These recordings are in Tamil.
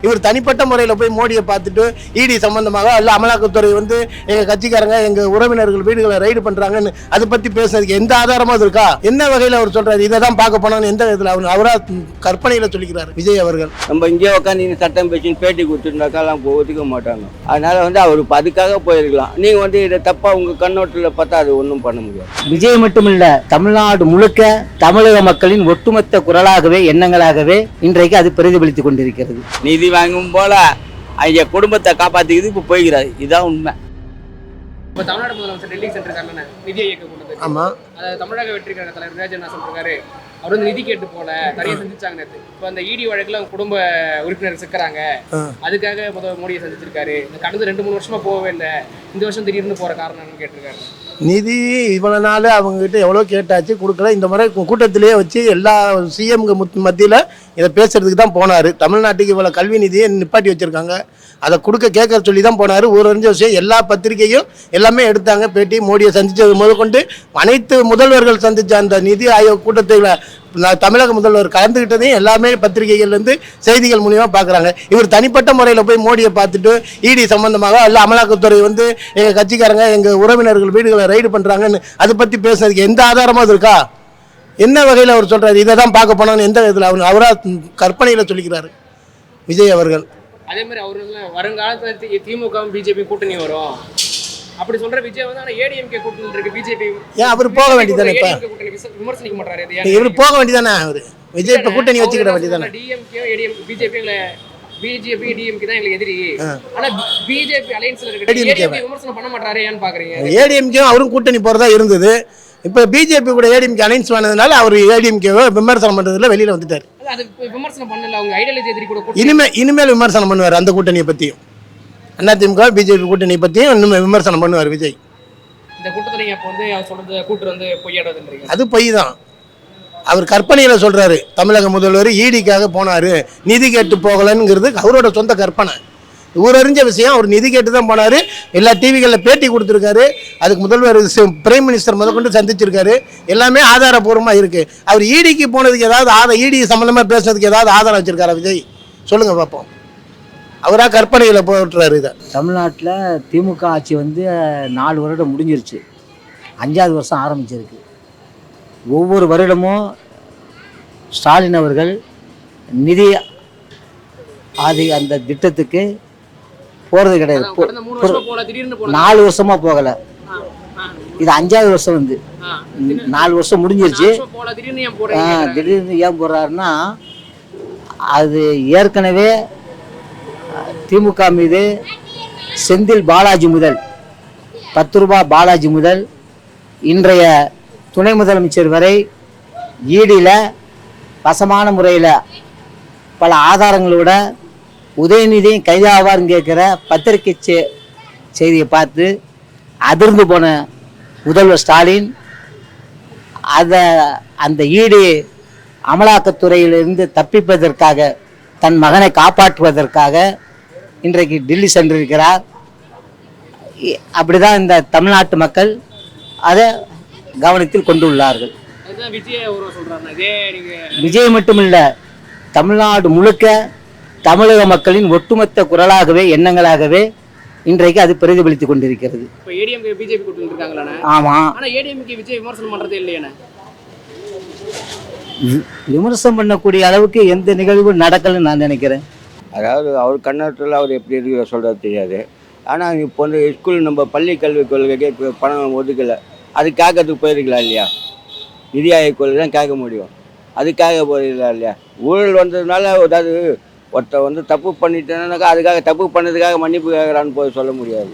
இவர் தனிப்பட்ட முறையில் போய் மோடியை பார்த்துட்டு இடி சம்பந்தமாக அல்ல அமலாக்கத்துறை எங்க கட்சிக்காரங்க எங்க உறவினர்கள் வீடுகளை ரைடு பண்றாங்கன்னு அதை பத்தி பேசுறதுக்கு எந்த ஆதாரமும் இருக்கா? என்ன வகையில் அவர் சொல்றாரு இதை தான் பார்க்க போனோம்னு எந்த விதத்தில் அவரா கற்பனையில சொல்லிக்கிறார் விஜய் அவர்கள்? நம்ம இங்கே உட்காந்து சட்டம் பேசி பேட்டி கொடுத்துருந்தாக்கா எல்லாம் ஒத்துக்க மாட்டாங்க. அதனால அவர் அதுக்காக போயிருக்கலாம். நீங்க இதை தப்பா உங்க கண்ணோட்டில் பார்த்தா அது ஒன்றும் பண்ண முடியாது. விஜய் மட்டுமில்ல, தமிழ்நாடு முழுக்க தமிழக மக்களின் ஒட்டுமொத்த குரலாகவே எண்ணங்களாகவே இன்றைக்கு அது பிரதிபலித்துக் கொண்டிருக்கிறது. நீதி வாங்கும் போல அவங்க குடும்பத்தை காப்பாத்திக்கிது இப்ப போய்கிறாரு. இதுதான் உண்மை. இப்ப தமிழ்நாடு முதலமைச்சர் டெல்லி சென்றிருக்காருன்னு நிதி இயக்க கூட்டத்துக்கு. ஆமா, அதாவது தமிழக வெற்றிக்கான தலைவர் ராஜன் என்ன சொல்றாரு, அவர் நிதி கேட்டு போல நிறைய சந்திச்சாங்க. இப்ப அந்த இடி வழக்குல குடும்ப உறுப்பினர் சிக்கிறாங்க, அதுக்காக முதல் மோடியை சந்திச்சிருக்காரு. இந்த கடந்த 2-3 வருஷமா போகவே இல்லை, இந்த வருஷம் திடீர்னு போற காரணம் கேட்டிருக்காரு. நிதி இவ்வளவு நாள் அவங்க கிட்ட எவ்வளோ கேட்டாச்சு, கொடுக்கல. இந்த முறை கூட்டத்திலேயே வச்சு எல்லா சிஎம் மத்தியில் இதை பேசுறதுக்கு தான் போனார். தமிழ்நாட்டுக்கு இவ்வளோ கல்வி நிதியை நிப்பாட்டி வச்சுருக்காங்க, அதை கேட்க சொல்லி தான் போனார். ஊரறிஞ்ச விஷயம் எல்லா பத்திரிகையும் எல்லாமே எடுத்தாங்க பேட்டி. மோடியை சந்தித்தது முதற்கொண்டு அனைத்து முதல்வர்கள் சந்தித்த அந்த நிதி ஆயோக் கூட்டத்தில் தமிழக முதல்வர் கலந்துக்கிட்டதையும் எல்லாமே பத்திரிகைகள்லேருந்து செய்திகள் மூலியமாக பார்க்குறாங்க. இவர் தனிப்பட்ட முறையில் போய் மோடியை பார்த்துட்டு இடி சம்பந்தமாக அல்ல அமலாக்கத்துறை எங்கள் கட்சிக்காரங்க எங்கள் உறவினர்கள் வீடுகளை ரைடு பண்ணுறாங்கன்னு அதை பற்றி பேசுறதுக்கு எந்த ஆதாரமும் இருக்கா? என்ன வகையில் அவர் சொல்கிறார் இதை தான் பார்க்க போனோம்னு எந்த விதத்தில் அவரா கற்பனையில் சொல்லிக்கிறாரு விஜய் அவர்கள்? அதே மாதிரி அவர் வருங்காலத்தில் திமுக பிஜேபி கூட்டணி வரும் அப்படி சொல்ற விஜய் ஆனா ஏடிஎம்கே கூட்டணி இருக்கு, பிஜேபி ஏன் அவர் போக வேண்டியதானே? இப்ப விமர்சனிக்க மாட்டாரு, இவர் போக வேண்டியதானே? அவர் விஜய் இப்ப கூட்டணி வச்சுக்கிற வேண்டியதானே? டிஎம்கே ஏடிஎம் பிஜேபி டிஎம்கே தான் எங்களுக்கு எதிரி. ஆனா பிஜேபி அலையன்ஸ்ல இருக்கு, ஏடிஎம்கே விமர்சனம் பண்ண மாட்டாரு. ஏன்னு பாக்குறீங்க? ஏடிஎம்கே அவரும் கூட்டணி போறதா இருந்தது. இப்ப பிஜேபி கூட ஏடிஎம்கே அலைன்ஸ் பண்ணதுனால அவர் ஏடிஎம்கேவை விமர்சனம் பண்றதுல வெளியில வந்துட்டாரு. அது விமர்சனம் பண்ணல, அவங்க ஐடியாலஜி எதிரி கூட. இனிமேல் விமர்சனம் பண்ணுவார் அந்த கூட்டணியை பத்தியும், அதிமுக பிஜேபி கூட்டணி பத்தியும் இன்னும் விமர்சனம் பண்ணுவார் விஜய். இந்த கூட்டத்தில் நீங்க அப்போ அவர் சொல்றது கூட்டு பொய்யாடுறதுன்றீங்க? அது பொய் தான். அவர் கற்பனையில சொல்றாரு தமிழக முதல்வர் ஈடிக்காக போனாரு, நிதி கேட்டு போகலங்கிறது அவரோட சொந்த கற்பனை. ஊரறிஞ்ச விஷயம். அவர் நிதி கேட்டு தான் போனாரு. எல்லா டிவிகளில் பேட்டி கொடுத்துருக்காரு. அதுக்கு முதல்வர் பிரைம் மினிஸ்டர் முதற்கொண்டு சந்திச்சிருக்காரு. எல்லாமே ஆதாரபூர்வமாக இருக்கு. அவர் ஈடிக்கு போனதுக்கு ஏதாவது ஈடி சம்பந்தமா பேசுறதுக்கு ஏதாவது ஆதாரம் வச்சிருக்காரா விஜய்? சொல்லுங்க பார்ப்போம். அவரா கற்பனையில் போட்டுறாரு இதை. தமிழ்நாட்டில் திமுக ஆட்சி 4 வருடம் முடிஞ்சிருச்சு, 5வது வருஷம் ஆரம்பிச்சிருக்கு. ஒவ்வொரு வருடமும் ஸ்டாலின் அவர்கள் நிதி அந்த திட்டத்துக்கு போகிறது கிடையாது. 4 வருஷமா போகலை. இது 5வது வருஷம் 4 வருஷம் முடிஞ்சிருச்சு. திடீர்னு ஏன் போடுறாருன்னா, அது ஏற்கனவே திமுக மீது செந்தில் பாலாஜி முதல் 10 ரூபாய் பாலாஜி முதல் இன்றைய துணை முதலமைச்சர் வரை ஈடியில் வசமான முறையில் பல ஆதாரங்களோட உதயநிதியும் கைதாவார்னு கேட்குற பத்திரிகை செய்தியை பார்த்து அதிர்ந்து போன முதல்வர் ஸ்டாலின் அந்த ஈடி அமலாக்கத்துறையிலிருந்து தப்பிப்பதற்காக, தன் மகனை காப்பாற்றுவதற்காக இன்றைக்கு டெல்லி சென்றிருக்கிறார். அப்படிதான் இந்த தமிழ்நாட்டு மக்கள் அதை கவனத்தில் கொண்டுள்ளார்கள். விஜய் மட்டுமில்ல, தமிழ்நாடு முழுக்க தமிழக மக்களின் ஒட்டுமொத்த குரலாகவே எண்ணங்களாகவே இன்றைக்கு அது பிரதிபலித்துக் கொண்டிருக்கிறது. ஆமா, விமர்சனம் பண்ணக்கூடிய அளவுக்கு எந்த நிகழ்வும் நடக்கலன்னு நான் நினைக்கிறேன். அதாவது அவர் கண்ணோட்டத்தில் அவர் எப்படி இருக்கிற சொல்கிறது தெரியாது. ஆனால் இப்போ ஸ்கூல் நம்ம பள்ளி கல்விக் கொள்கைக்கு பணம் ஒதுக்கலை, அது கேட்கறதுக்கு போயிருக்கலாம் இல்லையா? நிதி ஆயோக் கொள்கை தான் கேட்க முடியும், அதுக்காக போயிருக்கலாம் இல்லையா? ஊழல் வந்ததுனால ஏதாவது ஒருத்தர் தப்பு பண்ணிட்டேன்னாக்கா அதுக்காக தப்பு பண்ணதுக்காக மன்னிப்பு கேட்குறான்னு போய் சொல்ல முடியாது.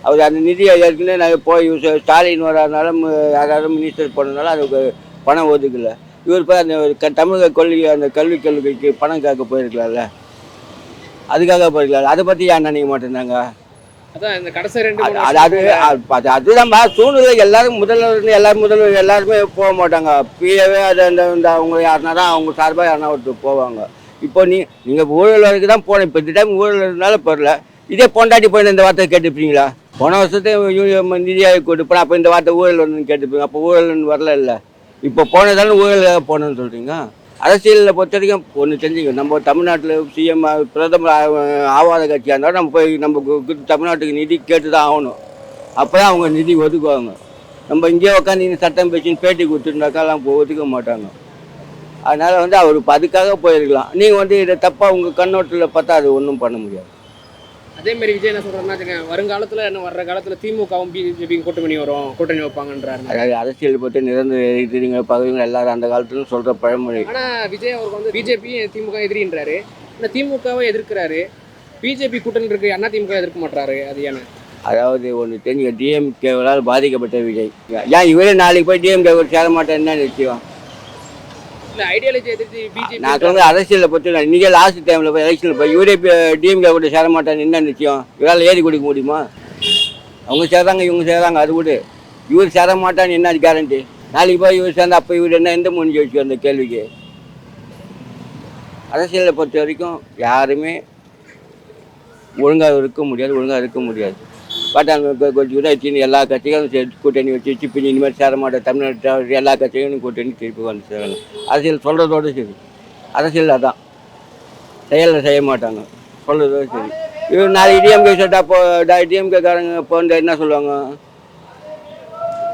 அவர் அந்த நிதி ஏற்கனவே நாங்கள் போய் ஸ்டாலின் வராதுனாலும் யாராவது மினிஸ்டர் போனதுனால அதுக்கு பணம் ஒதுக்கலை. இவர் போய் அந்த தமிழக கொள்கை அந்த கல்விக் கொள்கைக்கு பணம் கேட்க போயிருக்கலாம்ல, அதுக்காக போயிருக்கலாம். அதை பற்றி ஏன் நினைக்க மாட்டேன்னாங்க? அதுதான் சூழ்நிலை. எல்லாரும் முதல்வர் எல்லாருமே போக மாட்டாங்க. பிஏவே அது அந்த அவங்க யாருனா தான் அவங்க சார்பாக யாருனா ஒருத்தர் போவாங்க. இப்போ நீங்கள் ஊழல் வரைக்கும் தான் போனேன். இப்போ இந்த டைம் ஊழல் இருந்தாலும் போடல. இதே பொண்டாட்டி போய் இந்த வார்த்தை கேட்டுப்பீங்களா? போன வருஷத்தையும் நிதி ஆயோக் கொடுப்பேன், அப்போ இந்த வார்த்தை ஊழல் வந்து கேட்டுப்பீங்க. அப்போ ஊழல் வரல இல்லை, இப்போ போனதாலும் ஊழல் போனேன்னு சொல்கிறீங்க. அரசியலில் பொறுத்த வரைக்கும் ஒன்று தெரிஞ்சுக்கணும், நம்ம தமிழ்நாட்டில் சிஎம் பிரதமர் ஆவாத கட்சியாக இருந்தாலும் நம்ம போய் நம்ம தமிழ்நாட்டுக்கு நிதி கேட்டு தான் ஆகணும். அப்போ தான் அவங்க நிதி ஒதுக்குவாங்க. நம்ம இங்கே உட்காந்து சட்டம் பேசின்னு பேட்டி கொடுத்துருந்தாக்காலாம் ஒதுக்க மாட்டாங்க. அதனால் வந்து அவர் அதுக்காக போயிருக்கலாம். நீங்கள் வந்து இதை தப்பாக உங்கள் கண்ணோட்டத்தில் பார்த்தா அது ஒன்றும் பண்ண முடியாது. அதே மாதிரி விஜய் என்ன சொல்றாருன்னா, வருங்காலத்துல என்ன வர்ற காலத்துல திமுகவும் பிஜேபி கூட்டணி வைப்பாங்கன்றாரு. அதாவது அரசியல் பற்றி நிரந்தர எதிரிங்க பகுதிகள் எல்லாரும் அந்த காலத்துல சொல்கிற பழமொழி. ஆனா விஜய் அவருக்கு வந்து பிஜேபி திமுக எதிரின்றாரு. இந்த திமுகவை எதிர்க்கிறாரு, பிஜேபி கூட்டணி இருக்கு, அண்ணா திமுக எதிர்க்க மாட்டாரு. அது ஏன்னா அதாவது ஒன்று தெரிஞ்சுக்க, டிஎம்கேவால் பாதிக்கப்பட்ட விஜய் ஏன் இவரே நாளைக்கு போய் டிஎம்கே சேர மாட்டேன்னு நிச்சயம். இல்ல ஐடியாலஜி எதிர்த்து பிஜேபி நான் வந்து அரசியலை பற்றி நீங்கள் லாஸ்ட் டைமில் போய் எலெக்ஷனில் போய் இவரே டிஎம்கே கூட சேர மாட்டேன்னு என்ன நிச்சயம்? இவரால் ஏறி கொடுக்க முடியுமா? அவங்க சேர்றாங்க, இவங்க சேர்றாங்க, அது கூட இவர் சேர மாட்டான்னு என்ன கேரண்டி? நாளைக்கு போய் இவர் சேர்ந்து அப்போ இவர் என்ன எந்த முடிஞ்சு வச்சு அந்த கேள்விக்கு? அரசியலை பொறுத்த வரைக்கும் யாருமே ஒழுங்காக இருக்க முடியாது. பாட்டாங்க கொஞ்சம் கூட வச்சுன்னு எல்லா கட்சிகளும் கூட்டணி வச்சு பின்னி இனிமேல் சேர மாட்டேன் தமிழ்நாட்டு எல்லா கட்சிகளும் கூட்டணி திருப்பி வந்து சேரணும். அரசியல் சொல்கிறதோடு சரி, அரசியல் அதான், செயலில் செய்ய மாட்டாங்க, சொல்கிறதோடு சரி. இவர் நாளைக்கு டிஎம்கே சொல்லிட்டா டிஎம்கே காரங்க இப்போ வந்து என்ன சொல்லுவாங்க?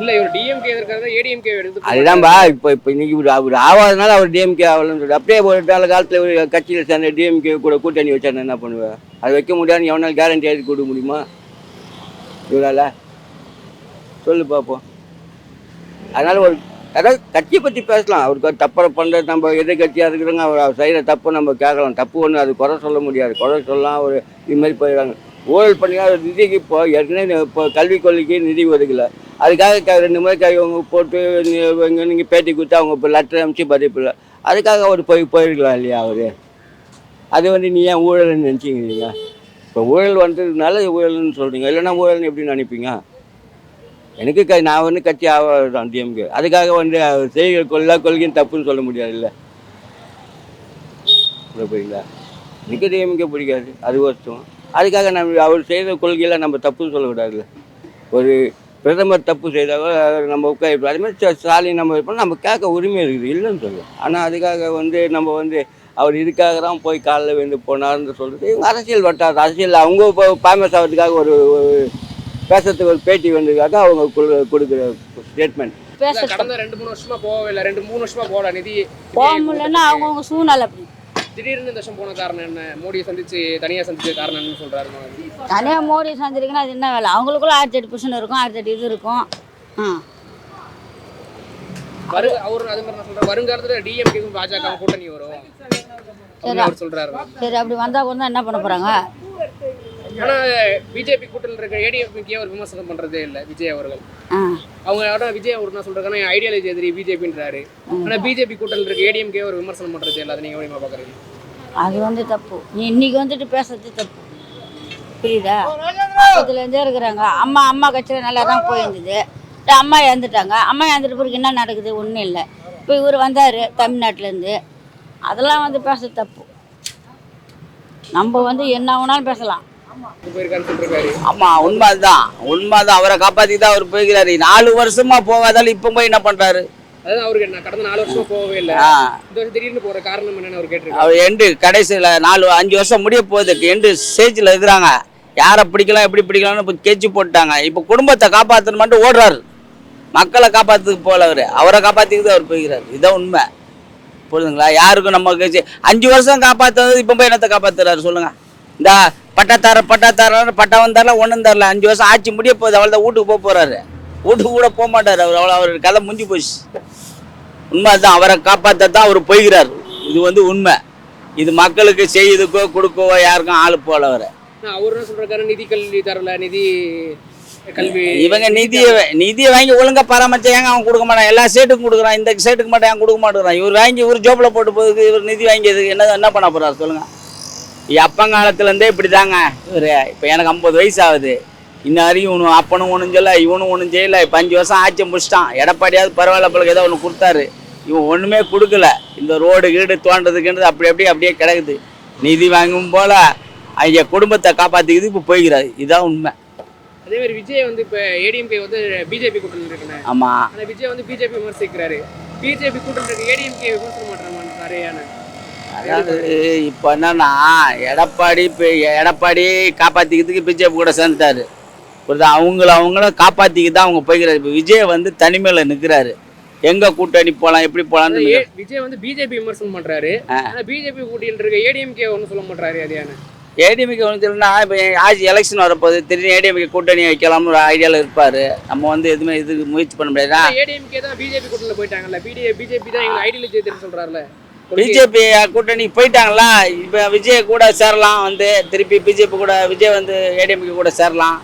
இல்ல இவர் டிஎம்கே எதிர்க்கிறத ஏடிஎம்கே எடுத்து அதுதான்பா. இப்போ இன்னைக்கு அவர் ஆகாதனால அவர் டிஎம்கே ஆகலன்னு சொல்லிட்டு அப்படியே ஒரு நல்ல காலத்தில் ஒரு கட்சியில் சேர்ந்த டிஎம்கே கூட கூட்டணி வச்சா என்ன பண்ணுவேன்? அது வைக்க முடியாதுன்னு எவனால் கேரண்டி எழுதி கொடுக்க முடியுமா இவரால்? சொல்லு பார்ப்போம். அதனால் ஒரு அதாவது கட்சியை பற்றி பேசலாம். அவருக்கு தப்பை பண்ணுறது நம்ம எதிர்கட்சியாக இருக்கிறவங்க அவர் செய்கிற தப்பு நம்ம கேட்கலாம். தப்பு ஒன்று, அது குறை சொல்ல முடியாது. குறை சொல்லலாம். ஒரு இதுமாதிரி போயிடுறாங்க. ஊழல் பண்ணினா நிதிக்கு இப்போ ஏற்கனவே இப்போ கல்விக் கொள்கைக்கு நிதி ஒதுக்கலை. அதுக்காக 2 முறை அவங்க போட்டு நீங்கள் பேட்டி கொடுத்து அவங்க இப்போ லெட்டர் அனுப்பிச்சு பதிப்பில்லை. அதுக்காக அவர் போயிருக்கலாம் இல்லையா அவர்? அது வந்து நீ ஏன் ஊழல்னு நினச்சிக்கிறீங்க? இப்போ ஊழல் வந்ததுனால ஊழல்னு சொல்கிறீங்க, இல்லைன்னா ஊழல்னு எப்படி நினைப்பீங்க? எனக்கு நான் வந்து கட்சி ஆவாதான் டிஎம்கே. அதுக்காக வந்து செய்கிற கொள்கையும் தப்புன்னு சொல்ல முடியாது இல்லை போய்ங்களா? எனக்கு டிஎம்கே பிடிக்காது, அது வருஷம். அதுக்காக நம்ம அவர் செய்கிற கொள்கையில் நம்ம தப்புன்னு சொல்லக்கூடாதுல்ல. ஒரு பிரதமர் தப்பு செய்தாக நம்ம உட்காந்து அதுமாதிரி ஸ்டாலின் நம்ம இருப்போம், நம்ம கேட்க உரிமை இருக்குது, இல்லைன்னு சொல்லுவோம். ஆனால் அதுக்காக வந்து நம்ம வந்து அவர் இதுக்காக தான் போய் காலில் வந்து போனார்னு சொல்கிறது இவங்க அரசியல் வட்டாது. அரசியல் அவங்க இப்போ ஃபேமஸ் ஆகிறதுக்காக ஒரு பேசுறதுக்கு ஒரு பேட்டி வந்ததுக்காக அவங்க கொடுக்குற ஸ்டேட்மெண்ட். கடந்த 2-3 வருஷமா போகவே இல்லை, 2-3 வருஷமா போகல, நிதி போக முடியலன்னா அவங்கவுங்க சூழ்நிலை அப்படி. திடீர்னு இந்த வருஷம் போன காரணம் என்ன? மோடியை தனியாக சந்திச்ச காரணம் என்னன்னு சொல்றாரு. தனியாக மோடி சந்திருக்குன்னா அது என்ன வேலை? அவங்களுக்குள்ள 1008% இருக்கும், 1008 இது இருக்கும். அவர் அது மாதிரி நான் சொல்றேன், வருங்காலத்துல டிஎம்கேக்கும் பாஜக கூட்டணி வரும் அவர் சொல்றாரு. சரி, அப்படி வந்தா கூட என்ன பண்ண போறாங்க? ஆனா பிஜேபி கூட்டணியில் இருக்க ஏடிஎம்கே ஒரு விமர்சனம் பண்றதே இல்லை விஜய் அவர்கள். அவங்க விஜய் அவர் என்ன சொல்றாங்கன்னா ஐடியாலஜி எதிரி பிஜேபின்றாரு. ஆனா பிஜேபி கூட்டணியில் இருக்க ஏடிஎம்கே ஒரு விமர்சனம் பண்றதே இல்லை. அதை நீங்க எப்படி பாக்குறீங்க? அது வந்து தப்பு. நீ இன்னைக்கு வந்துட்டு பேசுறது தப்பு, புரியுதா? அப்பத்துலேருந்தே இருக்கிறாங்க. அம்மா கட்சியில் நல்லா தான் போயிருந்தது. அம்மா இறந்துட்டாங்க. அம்மா இறந்துட்டு பிறகு என்ன நடக்குது? ஒன்றும் இல்லை. இப்போ இவர் வந்தார் தமிழ்நாட்டிலேருந்து, அதெல்லாம் வந்து பேச தப்பு. நம்ம வந்து என்ன வேணாலும் பேசலாம். ஆமாம், உண்மைதான். அவரை காப்பாற்றி தான் அவர் போய்கிறாரு. 4 வருஷமா போகாதாலும் இப்போ போய் என்ன பண்ணுறாரு? அதான் அவருக்கு என்ன கடந்த 4 வருஷமா போகவே இல்லை. இந்த வருஷம் திடீர்னு போகிற காரணம் என்னன்னு அவர் கேட்டிருக்காரு. அவர் எண்டு கடைசியில் 4-5 வருஷம் முடிய போகுது, எண்டு ஸ்டேஜில் இருக்கிறாங்க. யாரை பிடிக்கலாம் எப்படி பிடிக்கலாம்னு இப்போ கெச்சு போட்டாங்க. இப்போ குடும்பத்தை காப்பாற்றணும் மட்டும் ஓடுறாரு, மக்களை காப்பாற்றுறதுக்கு போகல. அவரை காப்பாற்றிக்கிட்டு அவர் போய்கிறார். இதுதான் உண்மை, புரியுதுங்களா? யாருக்கும் நம்ம கட்சி 5 வருஷம் காப்பாற்றுறது இப்போ போய் என்னத்தை காப்பாற்றுறாரு சொல்லுங்கள்? இந்த பட்டா வந்தாரில் ஒன்றும் தரல. 5 வருஷம் ஆட்சி முடிய போகுது, அவள் தான் வீட்டுக்கு போகிறாரு. வீட்டுக்கு கூட போக மாட்டார் அவர். அவர் கதை முடிஞ்சு போச்சு. உண்மை தான், அவரை காப்பாற்ற தான் அவர் போய்கிறார். இது வந்து உண்மை. இது மக்களுக்கு செய்யுதுக்கோ கொடுக்கவோ யாருக்கும் ஆளு போல. அவரை அவர் என்ன சொல்றாரு? நிதி கல்வி தரல, நிதி கல்வி. இவங்க நிதியை வாங்கி ஒழுங்கா பராமரிச்சா ஏங்க அவன் கொடுக்க மாட்டான்? எல்லா ஸ்டேட்டுக்கும் கொடுக்குறான், இந்த ஸ்டேட்டுக்கு மட்டும் ஏன் கொடுக்க மாட்டேங்கிறான்? இவர் வாங்கி இவர் ஜோப்பில் போட்டு போகுது. இவர் நிதி வாங்கியதுக்கு என்ன பண்ண போறாரு சொல்லுங்க? அப்பங்காலத்துலேருந்தே இப்படி தாங்க இவர். இப்போ எனக்கு 50 வயசு ஆகுது. இன்ன வரைக்கும் இவனு அப்பனும் ஒன்றும் செய்யலை, இவனும் ஒன்றும் செய்யலை. இப்போ 5 வருஷம் ஆட்சி முடிச்சிட்டான். எடப்பாடியாவது பரவாயில்ல, பிள்ளைக்கு ஏதோ ஒன்று கொடுத்தாரு. இவன் ஒன்றுமே கொடுக்கல. இந்த ரோடு கீடு தோன்றதுக்குன்றது அப்படியே கிடக்குது. நிதி வாங்கும் போல அவங்க குடும்பத்தை காப்பாற்றிக்கிது இப்போ போய்கிறாரு. இதுதான் உண்மை. அதே மாதிரி விஜய் வந்து இப்போ ஏடிஎம்கே வந்து பிஜேபி கூட்டணி இருக்குன்னு. ஆமாம், ஆனால் விஜய் வந்து பிஜேபி விமர்சிக்கிறாரு. பிஜேபி கூட்டணி இருக்கு, ஏடிஎம்கே விமர்சனம் பண்ணுறாங்க. நிறையான்னு. அதாவது இப்போ என்னன்னா எடப்பாடி காப்பாற்றிக்கிறதுக்கு பிஜேபி கூட சேர்ந்துட்டாரு. புரியுதா? அவங்களும் காப்பாற்றிக்கிட்டு தான் அவங்க போய்க்கிறாரு. இப்போ விஜய் வந்து தனிமையில் நிற்கிறாரு. எங்கே கூட்டணி போகலாம் எப்படி போகலான்னு விஜய் வந்து பிஜேபி விமர்சனம் பண்றாரு. ஆனால் பிஜேபி கூட்டின்னு இருக்க ஏடிஎம்கே ஒன்றும் சொல்ல மாட்டாரு. அதையான ஏடிஎம்கே ஒன்று சொல்லணும்னா இப்போ ஆட்சி எலெக்ஷன் வரப்போகுது, திடீர்னு ஏடிஎம்கே கூட்டணி வைக்கலாம்னு ஒரு ஐடியாவில் இருப்பார். நம்ம வந்து எதுவுமே இதுக்கு முயற்சி பண்ண முடியாதுன்னா ஏடிஎம்கே தான் பிஜேபி கூட்டணியில் போயிட்டாங்கல்ல. பிஜேபி தான் எங்கள் ஐடியாலஜி தெரியும் சொல்றாருல. பிஜேபி கூட்டணிக்கு போயிட்டாங்களா? இப்போ விஜய் கூட சேரலாம், வந்து திருப்பி பிஜேபி கூட விஜய் வந்து ஏடிஎம்கே கூட சேரலாம்,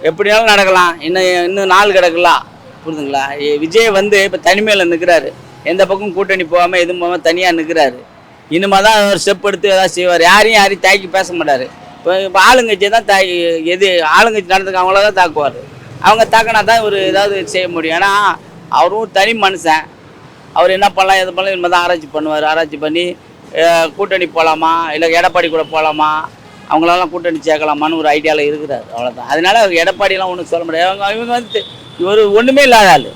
எப்படினாலும் நடக்கலாம். இன்னும் நாள் கிடக்கலாம். புரியுதுங்களா? விஜய் வந்து இப்போ தனிமையில் நிற்கிறாரு. எந்த பக்கம் கூட்டணி போகாமல் எதுவும் போகாமல் தனியாக நிற்கிறாரு. இனிமே தான் ஒரு ஸ்டெப் எடுத்து ஏதாவது செய்வார். யாரையும் தாக்கி பேச மாட்டார். இப்போ ஆளுங்கட்சியை தான் ஆளுங்கட்சி நடந்துக்க அவங்கள தான் தாக்குவார். அவங்க தாக்கினா தான் ஒரு ஏதாவது செய்ய முடியும். ஏன்னா அவரும் தனி மனுஷன். அவர் என்ன பண்ணலாம் எது பண்ணலாம் இனிமேல் தான் ஆராய்ச்சி பண்ணுவார். ஆராய்ச்சி பண்ணி கூட்டணி போகலாமா இல்லை எடப்பாடி கூட போகலாமா, அவங்களெல்லாம் கூட்டணி சேர்க்கலாமான்னு ஒரு ஐடியாவில் இருக்கிறார். அவ்வளோதான். அதனால எடப்பாடியெல்லாம் ஒன்றும் சொல்ல முடியாது. இவங்க வந்து இவர் ஒன்றுமே இல்லாத ஆள்.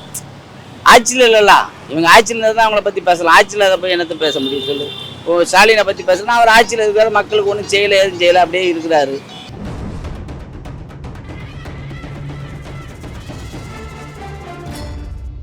ஆட்சியில் இல்லைல்ல, இவங்க ஆட்சியில் இருந்தால் தான் அவங்கள பற்றி பேசலாம். ஆட்சியில் அதை போய் என்னத்தை பேச முடியும் சொல்லு? இப்போ ஸ்டாலினை பற்றி பேசலாம். அவர் ஆட்சியில் இருக்கிற மக்களுக்கு ஒன்றும் செய்யலை, எதுவும் செய்யலை, அப்படியே இருக்கிறாரு.